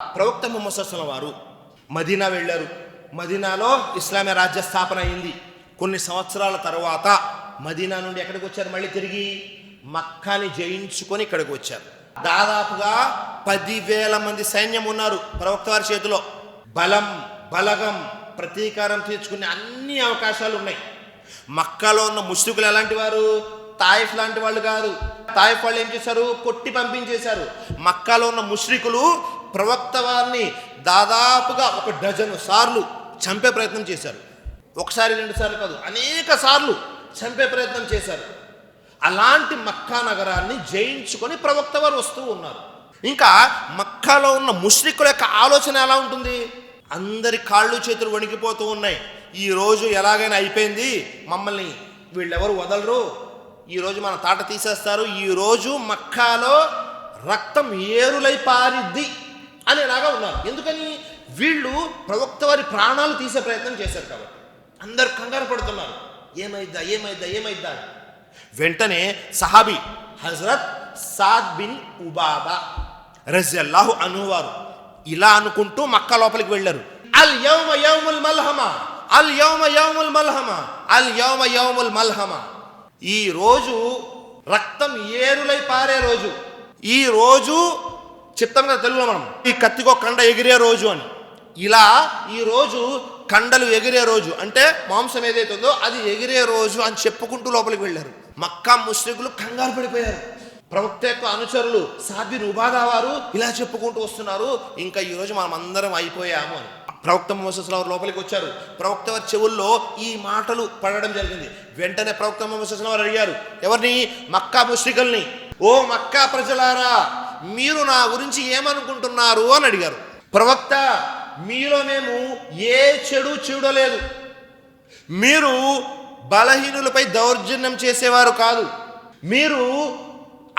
ప్రవక్త ముహమ్మద్ సల్లల్లాహు వారు మదీనా వెళ్ళారు. మదీనాలో ఇస్లామీయ రాజ్య స్థాపన అయింది. కొన్ని సంవత్సరాల తర్వాత మదీనా నుండి ఎక్కడికి వచ్చారు? మళ్ళీ తిరిగి మక్కాని జయించుకొని ఇక్కడికి వచ్చారు. దాదాపుగా 10,000 మంది సైన్యం ఉన్నారు ప్రవక్త వారి చేతిలో. బలగం ప్రతీకారం తీర్చుకునే అన్ని అవకాశాలు ఉన్నాయి. మక్కాలో ఉన్న ముష్రికులు ఎలాంటి వారు? తాయిఫ్ లాంటి వాళ్ళు కాదు. తాయిఫ్ వాళ్ళు ఏం చేశారు? కొట్టి పంపించేశారు. మక్కాలో ఉన్న ముష్రికులు ప్రవక్త వారిని దాదాపుగా 1 డజను సార్లు చంపే ప్రయత్నం చేశారు. ఒకసారి 2 సార్లు కాదు, అనేక సార్లు చంపే ప్రయత్నం చేశారు. అలాంటి మక్కా నగరాన్ని జయించుకొని ప్రవక్త వారు వస్తూ ఉన్నారు. ఇంకా మక్కాలో ఉన్న ముష్రికుల యొక్క ఆలోచన ఎలా ఉంటుంది? అందరి కాళ్ళు చేతులు వణికిపోతూ ఉన్నాయి. ఈరోజు ఎలాగైనా అయిపోయింది, మమ్మల్ని వీళ్ళెవరు వదలరు, ఈరోజు మన తాట తీసేస్తారు, ఈరోజు మక్కాలో రక్తం ఏరులై పారిద్ది అనేలాగా ఉన్నారు. ఎందుకని? వీళ్ళు ప్రవక్త వారి ప్రాణాలు తీసే ప్రయత్నం చేశారు కాబట్టి అందరు కంగారు పడుతున్నారు. ఏమైద్దా. వెంటనే సహాబీ హజరత్ సాద్ బిన్ ఉబాదా రజియల్లాహు అన్హు వారు ఇలా అనుకుంటూ మక్కా లోపలికి వెళ్ళారు. అల్ యౌమ యౌముల్ మల్హమా, ఈ రోజు రక్తం ఏరులై పారే రోజు. ఈ రోజు చెప్తాం కదా తెలుగులో మనం, ఈ కత్తికో కండ ఎగిరే రోజు అని. ఇలా ఈ రోజు కండలు ఎగిరే రోజు అంటే మాంసం ఏదైతే ఉందో అది ఎగిరే రోజు అని చెప్పుకుంటూ లోపలికి వెళ్ళారు. మక్కా ముష్రికులు కంగారు పడిపోయారు. ప్రవక్త యొక్క అనుచరులు సాద్ బిన్ ఉబాదా వారు ఇలా చెప్పుకుంటూ వస్తున్నారు, ఇంకా ఈరోజు మనం అందరం అయిపోయాము అని. ప్రవక్త ముహమ్మద్ సల్లల్లాహు అలైహి వసల్లం లోపలికి వచ్చారు. ప్రవక్త వారి చెవుల్లో ఈ మాటలు పడడం జరిగింది. వెంటనే ప్రవక్త ముహమ్మద్ సల్లల్లాహు అలైహి వసల్లం అడిగారు. ఎవరిని? మక్కా ముష్రికుల్ని. ఓ మక్కా ప్రజలారా, మీరు నా గురించి ఏమనుకుంటున్నారు అని అడిగారు. ప్రవక్త, మీలో మేము ఏ చెడు చూడలేదు. మీరు బలహీనులపై దౌర్జన్యం చేసేవారు కాదు. మీరు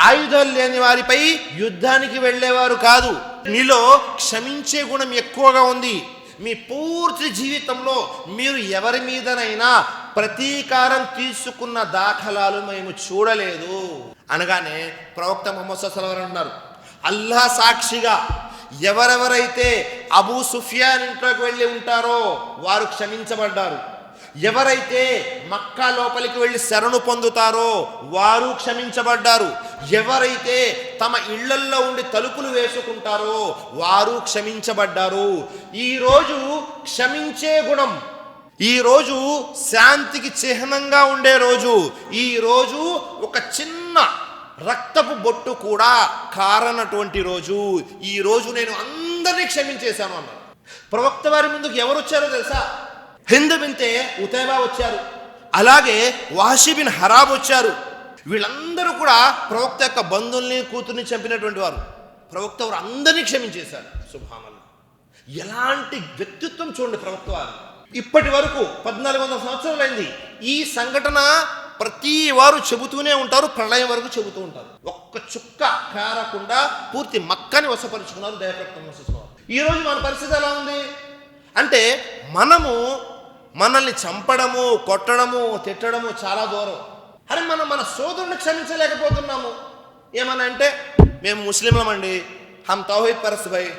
ఆయుధాలు లేని వారిపై యుద్ధానికి వెళ్ళేవారు కాదు. మీలో క్షమించే గుణం ఎక్కువగా ఉంది. మీ పూర్తి జీవితంలో మీరు ఎవరి మీదనైనా ప్రతీకారం తీసుకున్న దాఖలాలు మేము చూడలేదు అనగానే ప్రవక్త ముహమ్మద్ సల్లల్లాహు అలైహి వసల్లం అన్నారు, అల్లాహ్ సాక్షిగా ఎవరెవరైతే అబూ సుఫియాన్ ఇంట్లోకి వెళ్ళి ఉంటారో వారు క్షమించబడ్డారు. ఎవరైతే మక్కా లోపలికి వెళ్ళి శరణు పొందుతారో వారు క్షమించబడ్డారు. ఎవరైతే తమ ఇళ్లల్లో ఉండి తలుపులు వేసుకుంటారో వారు క్షమించబడ్డారు. ఈరోజు క్షమించే గుణం, ఈరోజు శాంతికి చిహ్నంగా ఉండే రోజు, ఈరోజు ఒక చిన్న రక్తపు బొట్టు కూడా కారనటువంటి రోజు. ఈ రోజు నేను అందరినీ క్షమించేశాను అన్నారు. ప్రవక్త వారి ముందుకు ఎవరు వచ్చారో తెలుసా? హింద్ బిన్తే ఉతైబా వచ్చారు, అలాగే వాషి బిన్ హరాబ్ వచ్చారు. వీళ్ళందరూ కూడా ప్రవక్త యొక్క బంధువుల్ని కూతుర్ని చంపినటువంటి వారు. ప్రవక్త వారు అందరినీ క్షమించేశారు. సుబ్హానల్లాహ్, ఎలాంటి వ్యక్తిత్వం చూడండి ప్రవక్త వారు. ఇప్పటి వరకు 1400 సంవత్సరాలైంది. ఈ సంఘటన ప్రతి వారు చెబుతూనే ఉంటారు, ప్రళయం వరకు చెబుతూ ఉంటారు. ఒక్క చుక్క కారకుండా పూర్తి మక్కని వశపరుచుకున్నారు దైవప్రవక్త ముహమ్మద్ సల్లల్లాహు అలైహి వసల్లం. ఈరోజు మన పరిస్థితి ఎలా ఉంది అంటే, మనల్ని చంపడము, కొట్టడము, తిట్టడము చాలా దూరం. అరే మన సోదరుని క్షమించలేకపోతున్నాము. ఏమన్నా అంటే, మేము ముస్లింలమండి, హమ్ తౌహీద్ పరస్త్ భాయ్,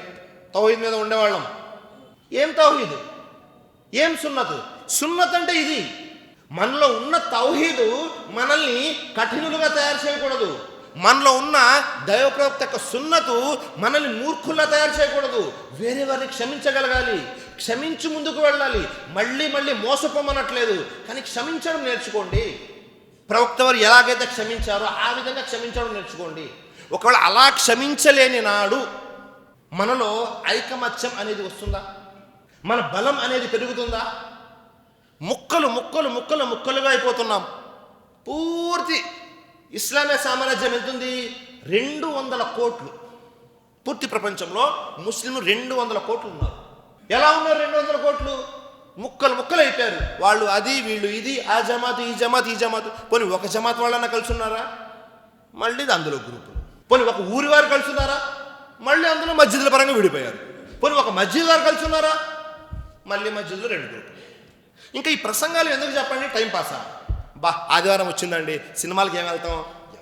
తౌహీద్ మీద ఉండేవాళ్ళం. ఏం తౌహీద్, ఏం సున్నత్? సున్నత్ అంటే ఇది. మనలో ఉన్న తౌహీదు మనల్ని కఠినులుగా తయారు చేయకూడదు. మనలో ఉన్న దైవప్రవక్త యొక్క సున్నతు మనల్ని మూర్ఖుల్లా తయారు చేయకూడదు. వేరే వారిని క్షమించగలగాలి, క్షమించి ముందుకు వెళ్ళాలి. మళ్ళీ మోసపోమనట్లేదు, కానీ క్షమించడం నేర్చుకోండి. ప్రవక్త వారు ఎలాగైతే క్షమించారో ఆ విధంగా క్షమించడం నేర్చుకోండి. ఒకవేళ అలా క్షమించలేని నాడు మనలో ఐకమత్యం అనేది వస్తుందా? మన బలం అనేది పెరుగుతుందా? ముక్కలుగా అయిపోతున్నాం. పూర్తి ఇస్లామీయ సామ్రాజ్యం ఎంతుంది? 200 కోట్లు. పూర్తి ప్రపంచంలో ముస్లింలు 200 కోట్లు ఉన్నారు. ఎలా ఉన్నారు 200 కోట్లు? ముక్కలు అయిపోయారు. వాళ్ళు అది, వీళ్ళు ఇది, ఆ జమాత్, ఈ జమాత్. పోనీ ఒక జమాత్ వాళ్ళన్నా కలిసి ఉన్నారా? మళ్ళీ అందులో గ్రూపులు. పోనీ ఒక ఊరి వారు కలిసి ఉన్నారా? మళ్ళీ అందులో మస్జిద్ల పరంగా విడిపోయారు. పోనీ ఒక మస్జిద్ వారు కలిసి ఉన్నారా? మళ్ళీ మస్జిద్లో 2 గ్రూపులు. ఇంకా ఈ ప్రసంగాలు ఎందుకు చెప్పండి? టైం పాసా? ఆదివారం వచ్చిందండి, సినిమాలకి ఏం వెళ్తాం?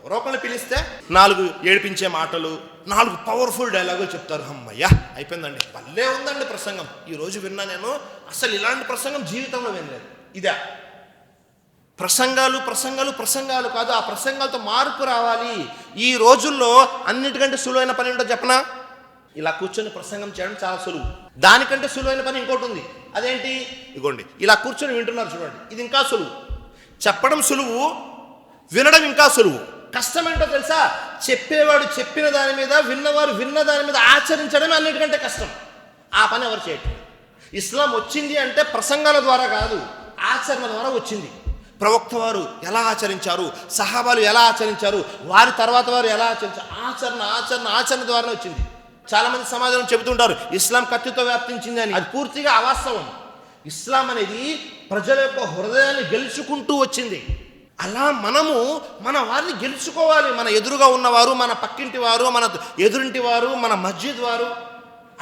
ఎవరొకరిని పిలిస్తే 4 ఏడిపించే మాటలు, 4 పవర్ఫుల్ డైలాగులు చెప్తారు. అమ్మయ్యా అయిపోయిందండి, భలే ఉందండి ప్రసంగం, ఈరోజు విన్నా నేను, అసలు ఇలాంటి ప్రసంగం జీవితంలో వినలేదు. ఇదే ప్రసంగాలు ప్రసంగాలు ప్రసంగాలు కాదు, ఆ ప్రసంగాలతో మార్పు రావాలి. ఈ రోజుల్లో అన్నిటికంటే సులువైన పని ఏంటో చెప్పనా? ఇలా కూర్చొని ప్రసంగం చేయడం చాలా సులువు. దానికంటే సులువైన పని ఇంకోటి ఉంది. అదేంటి? ఇగోండి, ఇలా కూర్చొని వింటున్నారు చూడండి, ఇది ఇంకా సులువు. చెప్పడం సులువు, వినడం ఇంకా సులువు. కష్టం ఏంటో తెలుసా? చెప్పేవాడు చెప్పిన దాని మీద, విన్నవారు విన్న దాని మీద ఆచరించడమే అన్నిటికంటే కష్టం. ఆ పని ఎవరు చేయట్లేదు. ఇస్లాం వచ్చింది అంటే ప్రసంగాల ద్వారా కాదు, ఆచరణ ద్వారా వచ్చింది. ప్రవక్త వారు ఎలా ఆచరించారు, సహాబాలు ఎలా ఆచరించారు, వారి తర్వాత వారు ఎలా ఆచరించారు, ఆచరణ ఆచరణ ఆచరణ ద్వారానే వచ్చింది. చాలామంది సమాజంలో చెబుతుంటారు ఇస్లాం కత్తితో వ్యాప్తించింది అని. అది పూర్తిగా అవాస్తవం. ఇస్లాం అనేది ప్రజల యొక్క హృదయాన్ని గెలుచుకుంటూ వచ్చింది. అలా మనము మన వారిని గెలుచుకోవాలి. మన ఎదురుగా ఉన్నవారు, మన పక్కింటి వారు, మన ఎదురింటి వారు, మన మస్జిద్ వారు,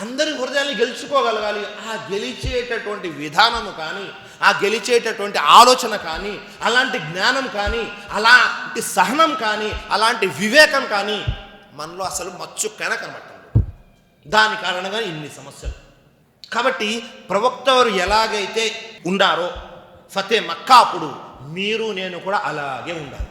అందరి హృదయాన్ని గెలుచుకోగలగాలి. ఆ గెలిచేటటువంటి విధానము కానీ, ఆ గెలిచేటటువంటి ఆలోచన కానీ, అలాంటి జ్ఞానం కానీ, అలాంటి సహనం కానీ, అలాంటి వివేకం కానీ మనలో అసలు మచ్చుకైనా కనబట్టండి. దాని కారణంగా ఇన్ని సమస్యలు. కాబట్టి ప్రవక్త వారు ఎలాగైతే ఉండారో ఫతే మక్కా అప్పుడు మీరు నేను కూడా అలాగే ఉండాలి.